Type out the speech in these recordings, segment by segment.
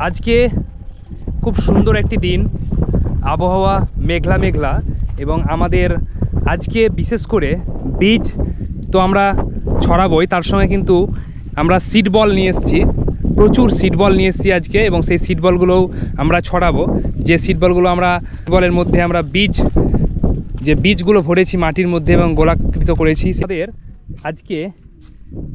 আজকে খুব সুন্দর একটি দিন, আবহাওয়া মেঘলা মেঘলা, এবং আমাদের আজকে বিশেষ করে বীজ তো আমরা ছড়াবই, তার সঙ্গে কিন্তু আমরা সিড বল নিয়ে এসেছি, প্রচুর সিড বল নিয়ে এসেছি আজকে, এবং সেই সিড বলগুলোও আমরা ছড়াবো। যে সিড বলগুলো আমরা বলের মধ্যে আমরা বীজগুলো ভরেছি মাটির মধ্যে এবং গোলাকৃত করেছি। তাদের আজকে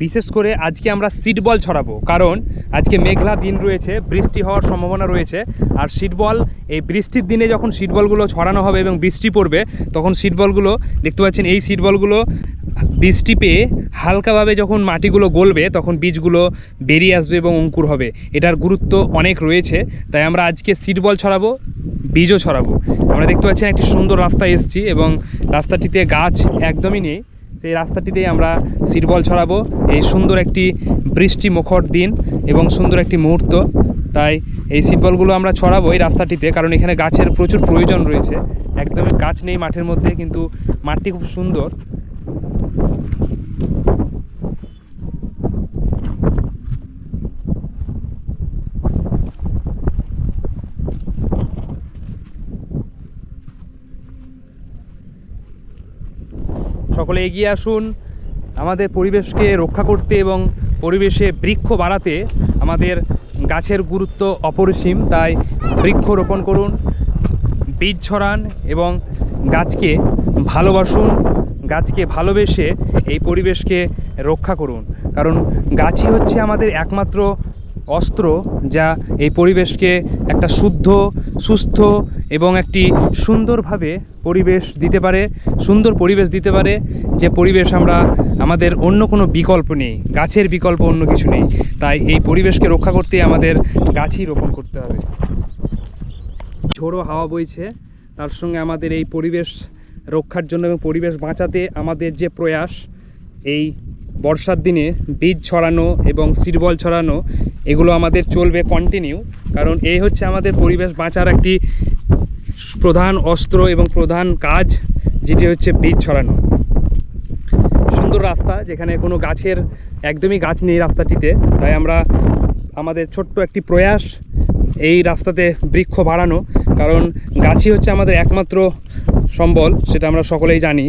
বিশেষ করে আজকে আমরা সিড বল ছড়াবো, কারণ আজকে মেঘলা দিন রয়েছে, বৃষ্টি হওয়ার সম্ভাবনা রয়েছে। আর সিড বল এই বৃষ্টির দিনে যখন সিড বলগুলো ছড়ানো হবে এবং বৃষ্টি পড়বে, তখন সিড বলগুলো দেখতে পাচ্ছেন, এই সিড বলগুলো বৃষ্টি পেয়ে হালকাভাবে যখন মাটিগুলো গলবে তখন বীজগুলো বেরিয়ে আসবে এবং অঙ্কুর হবে। এটার গুরুত্ব অনেক রয়েছে, তাই আমরা আজকে সিড বল ছড়াবো, বীজও ছড়াবো। আমরা দেখতে পাচ্ছেন একটি সুন্দর রাস্তায় এসেছি এবং রাস্তাটিতে গাছ একদমই নেই, সেই রাস্তাটিতেই আমরা সিড বল ছড়াবো। এই সুন্দর একটি বৃষ্টি মুখর দিন এবং সুন্দর একটি মুহূর্ত, তাই এই সিড বলগুলো আমরা ছড়াবো এই রাস্তাটিতে, কারণ এখানে গাছের প্রচুর প্রয়োজন রয়েছে। একদমই গাছ নেই মাঠের মধ্যে, কিন্তু মাঠটি খুব সুন্দর। সকলে এগিয়ে আসুন আমাদের পরিবেশকে রক্ষা করতে এবং পরিবেশে বৃক্ষ বাড়াতে। আমাদের গাছের গুরুত্ব অপরিসীম, তাই বৃক্ষ রোপণ করুন, বীজ ছড়ান এবং গাছকে ভালোবাসুন। গাছকে ভালোবেসে এই পরিবেশকে রক্ষা করুন, কারণ গাছই হচ্ছে আমাদের একমাত্র অস্ত্র, যা এই পরিবেশকে একটা শুদ্ধ, সুস্থ এবং একটি সুন্দরভাবে পরিবেশ দিতে পারে, সুন্দর পরিবেশ দিতে পারে। যে পরিবেশ আমাদের অন্য কোনো বিকল্প নেই, গাছের বিকল্প অন্য কিছু নেই, তাই এই পরিবেশকে রক্ষা করতে আমাদের গাছই রোপণ করতে হবে। ঝোড়ো হাওয়া বইছে, তার সঙ্গে আমাদের এই পরিবেশ রক্ষার জন্য এবং পরিবেশ বাঁচাতে আমাদের যে প্রয়াস, এই বর্ষার দিনে বীজ ছড়ানো এবং সিড বল ছড়ানো, এগুলো আমাদের চলবে কন্টিনিউ, কারণ এই হচ্ছে আমাদের পরিবেশ বাঁচার একটি প্রধান অস্ত্র এবং প্রধান কাজ, যেটি হচ্ছে বীজ ছড়ানো। সুন্দর রাস্তা, যেখানে কোনো একদমই গাছ নেই রাস্তাটিতে, তাই আমাদের ছোট্ট একটি প্রয়াস এই রাস্তাতে বৃক্ষ বাড়ানো, কারণ গাছই হচ্ছে আমাদের একমাত্র সম্বল, সেটা আমরা সকলেই জানি।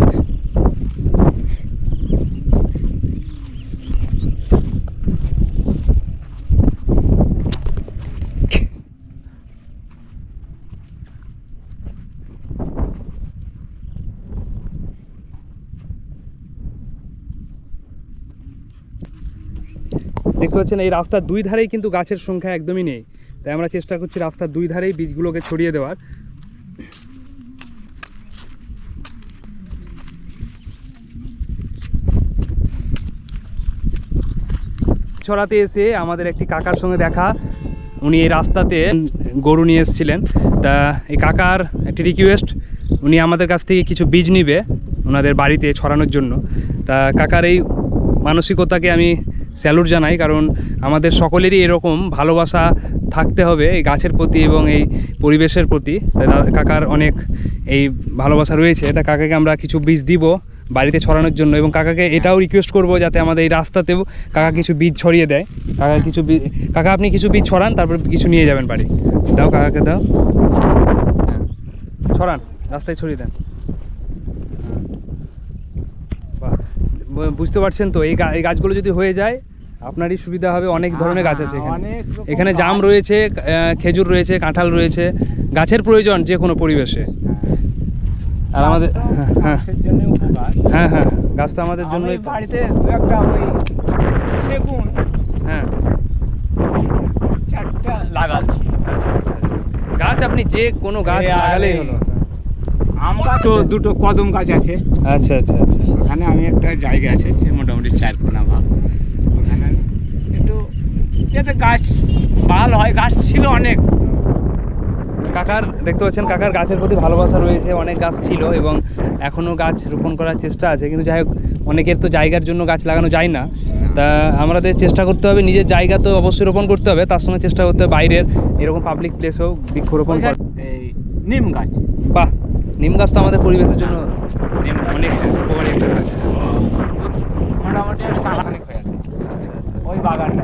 দেখতে পাচ্ছেন এই রাস্তার দুই ধারেই কিন্তু গাছের সংখ্যা একদমই নেই, তাই আমরা চেষ্টা করছি রাস্তার দুই ধারেই বীজগুলোকে ছড়িয়ে দেওয়ার। ছড়াতে এসে আমাদের একটি কাকার সঙ্গে দেখা, উনি এই রাস্তাতে গরু নিয়ে এসেছিলেন। তা এই কাকার একটি রিকোয়েস্ট, উনি আমাদের কাছ থেকে কিছু বীজ নিবে ওনাদের বাড়িতে ছড়ানোর জন্য। তা কাকার এই মানসিকতাকে আমি স্যালুট জানাই, কারণ আমাদের সকলেরই এরকম ভালোবাসা থাকতে হবে এই গাছের প্রতি এবং এই পরিবেশের প্রতি। কাকার অনেক এই ভালোবাসা রয়েছে, এটা কাকাকে আমরা কিছু বীজ দিব বাড়িতে ছড়ানোর জন্য, এবং কাকাকে এটাও রিকোয়েস্ট করব যাতে আমাদের এই রাস্তাতেও কাকা কিছু বীজ ছড়িয়ে দেয়। কাকা আপনি কিছু বীজ ছড়ান, তারপর কিছু নিয়ে যাবেন বাড়ি। দাও কাকাকে দাও, হ্যাঁ ছড়ান, রাস্তায় ছড়িয়ে দেন। বুঝতে পারছেন তো, এই গাছগুলো যদি হয়ে যায় আপনারই সুবিধা হবে। অনেক ধরনের গাছ আছে এখানে জাম রয়েছে, খেজুর রয়েছে, কাঁঠাল রয়েছে, গাছের প্রয়োজন যে কোনো পরিবেশে। আর আমাদের হ্যাঁ হ্যাঁ গাছ তো আমাদের জন্যই। বাড়িতে একটা সেগুন হ্যাঁ চারটা লাগাচ্ছি। আচ্ছা আচ্ছা আচ্ছা, গাছ আপনি যে কোনো গাছ লাগালেই হলো। আম গাছ তো দুটো কদম গাছ আছে। আচ্ছা আচ্ছা আচ্ছা, ওখানে আমি একটা জায়গা আছে মোটামুটি 4 কোনা ভাগ, ওখানে একটু যাতে গাছ ভালো হয়। গাছ ছিল অনেক। কাকার দেখতে পাচ্ছেন কাকার গাছের প্রতি ভালোবাসা রয়েছে, অনেক গাছ ছিল এবং এখনও গাছ রোপণ করার চেষ্টা আছে, কিন্তু যাই হোক অনেকের তো জায়গার জন্য গাছ লাগানো যায় না। তা আমাদের চেষ্টা করতে হবে, নিজের জায়গা তো অবশ্যই রোপণ করতে হবে, তার সঙ্গে চেষ্টা করতে হবে বাইরের এরকম পাবলিক প্লেসেও বৃক্ষরোপণ করা। এই নিম গাছ, বাহ, নিম গাছ তো আমাদের পরিবেশের জন্য অনেক উপকারী একটা গাছ। মোটামুটি অনেক হয়ে আছে ওই বাগানটা।